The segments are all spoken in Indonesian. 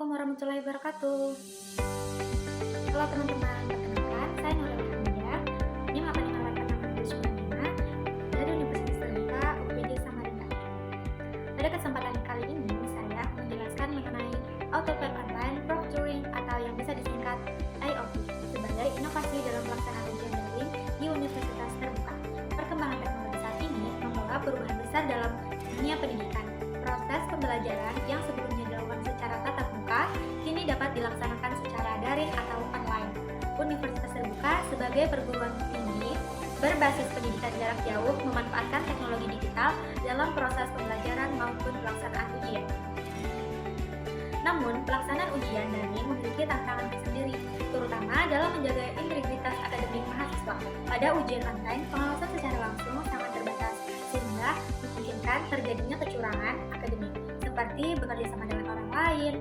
Assalamualaikum warahmatullahi wabarakatuh. Halo teman-teman, perkenalkan saya Nurul Hamidah. Ini akan menyampaikan materi Sulanina dari Universitas Terbuka UPJ Samarinda. Pada kesempatan kali ini saya menjelaskan mengenai AutoPad Online Proctoring atau yang bisa disingkat IOP sebagai inovasi dalam pelaksanaan ujian daring di Universitas Terbuka. Perkembangan teknologi saat ini membawa perubahan besar dalam dunia pendidikan. Proses pembelajaran yang sebelumnya dilakukan secara tatap muka kini dapat dilaksanakan secara daring atau online. Universitas Terbuka sebagai perguruan tinggi berbasis pendidikan jarak jauh memanfaatkan teknologi digital dalam proses pembelajaran maupun pelaksanaan ujian. Namun, pelaksanaan ujian daring memiliki tantangan tersendiri, terutama dalam menjaga integritas akademik mahasiswa. Pada ujian online, pengawasan secara langsung sangat terbatas, sehingga memungkinkan terjadinya kecurangan akademik, seperti bekerja sama dengan orang lain,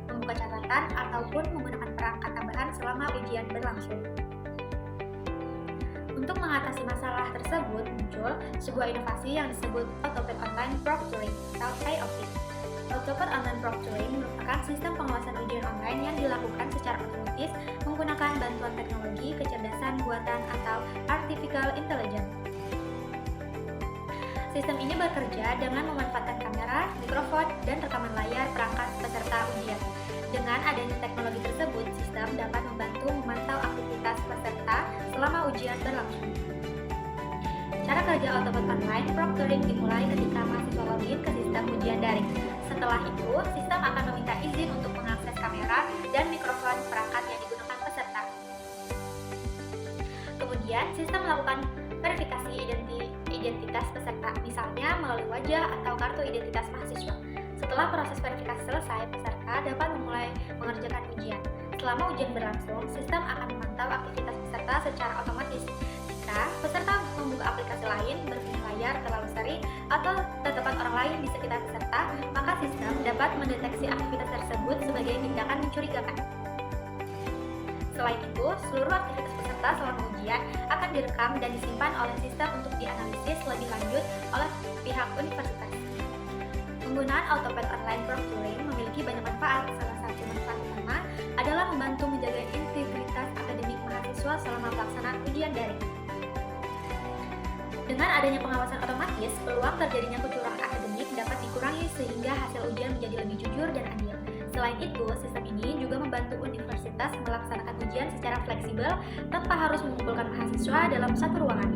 membuka catatan, ataupun menggunakan perangkat tambahan selama ujian berlangsung. Untuk mengatasi masalah tersebut, muncul sebuah inovasi yang disebut AutoPad Online Proctoring atau IOP. AutoPad Online Proctoring merupakan sistem pengawasan ujian online yang dilakukan secara otomatis menggunakan bantuan teknologi kecerdasan buatan atau Artificial Intelligence. Sistem ini bekerja dengan memanfaatkan kamera, mikrofon, dan rekaman layar perangkat peserta ujian. Dengan adanya teknologi tersebut, sistem dapat membantu memantau aktivitas peserta selama ujian berlangsung. Cara kerja AutoPad Online Proctoring dimulai ketika mahasiswa login ke sistem ujian daring. Setelah itu, sistem akan meminta izin untuk mengakses kamera dan mikrofon perangkat yang digunakan peserta. Kemudian, sistem melakukan verifikasi identitas peserta, misalnya melalui wajah atau kartu identitas mahasiswa. Setelah proses verifikasi selesai, peserta dapat memulai mengerjakan ujian. Selama ujian berlangsung, sistem akan memantau aktivitas peserta secara otomatis. Jika peserta membuka aplikasi lain, berpindah layar terlalu sering, atau terdapat orang lain di sekitar peserta, maka sistem dapat mendeteksi aktivitas tersebut sebagai tindakan mencurigakan. Selain itu, seluruh aktivitas peserta selama ujian akan direkam dan disimpan oleh sistem untuk dianalisis lebih lanjut oleh pihak universitas. Penggunaan AutoPad Online Proctoring memiliki banyak manfaat. Salah satu manfaat utama adalah membantu menjaga integritas akademik mahasiswa selama pelaksanaan ujian daring. Dengan adanya pengawasan otomatis, peluang terjadinya kecurangan akademik dapat dikurangi sehingga hasil ujian menjadi lebih jujur dan adil. Selain itu, sistem ini juga membantu universitas melaksanakan ujian secara fleksibel tanpa harus mengumpulkan mahasiswa dalam satu ruangan.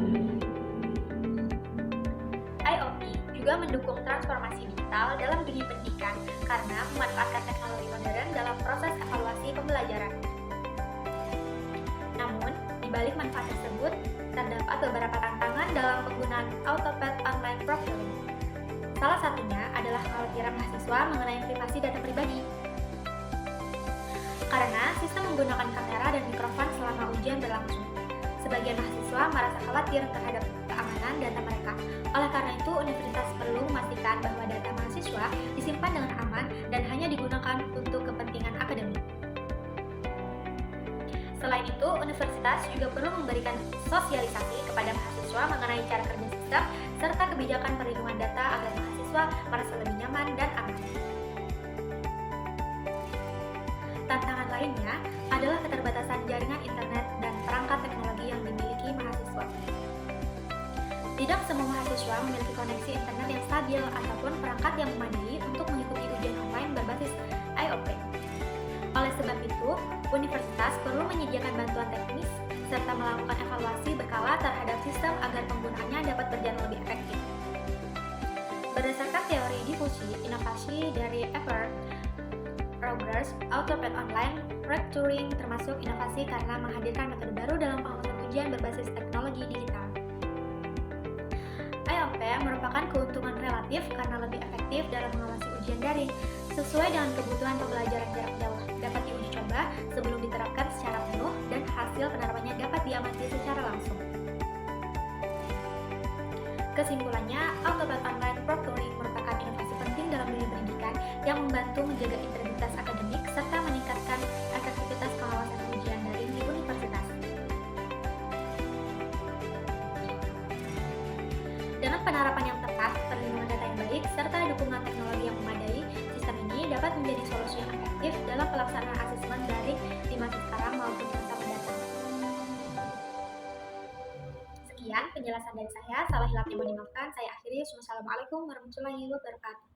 IOP juga mendukung transformasi digital dalam dunia pendidikan karena memanfaatkan teknologi modern dalam proses evaluasi pembelajaran. Namun, di balik manfaat tersebut, terdapat beberapa tantangan dalam penggunaan AutoPad Online Proctoring. Salah satunya adalah kekhawatiran mahasiswa mengenai privasi data pribadi. Karena sistem menggunakan kamera dan mikrofon selama ujian berlangsung, sebagian mahasiswa merasa khawatir terhadap keamanan data mereka. Oleh karena itu, universitas perlu memastikan bahwa data mahasiswa disimpan dengan aman dan hanya digunakan untuk kepentingan akademik. Selain itu, universitas juga perlu memberikan sosialisasi kepada mahasiswa mengenai cara kerja sistem serta kebijakan perlindungan data agar mahasiswa merasa lebih nyaman dan aman. Tantangan lainnya adalah keterbatasan jaringan internet dan perangkat teknologi yang dimiliki mahasiswa. Tidak semua mahasiswa memiliki koneksi internet yang stabil ataupun perangkat yang memadai untuk mengikuti ujian online berbasis IOP. Oleh sebab itu, universitas perlu menyediakan bantuan teknis serta melakukan evaluasi berkala terhadap sistem agar penggunaannya dapat berjalan lebih efektif. Berdasarkan teori difusi inovasi dari Everett Rogers, AutoPad Online Proctoring termasuk inovasi karena menghadirkan metode baru dalam pengawasan ujian berbasis teknologi digital. IOP merupakan keuntungan relatif karena lebih efektif dalam mengawasi ujian daring sesuai dengan kebutuhan pembelajaran jarak jauh, dapat diuji coba sebelum diterapkan secara penuh dan hasil penerapannya dapat diamati secara langsung. Kesimpulannya, AutoPad Online Proctoring merupakan inovasi penting dalam dunia pendidikan yang membantu menjaga integritas akademik serta meningkatkan efektivitas pengawasan ujian daring di universitas. Dengan penerapan yang tepat, perlindungan data yang baik, serta dukungan teknologi yang memadai, sistem ini dapat menjadi solusi yang efektif dalam dalam pelaksanaan asesmen daring di masa sekarang maupun masa mendatang. Sekian penjelasan dari saya, salah hilapnya mohon dimaafkan. Saya akhiri. Wassalamualaikum warahmatullahi wabarakatuh.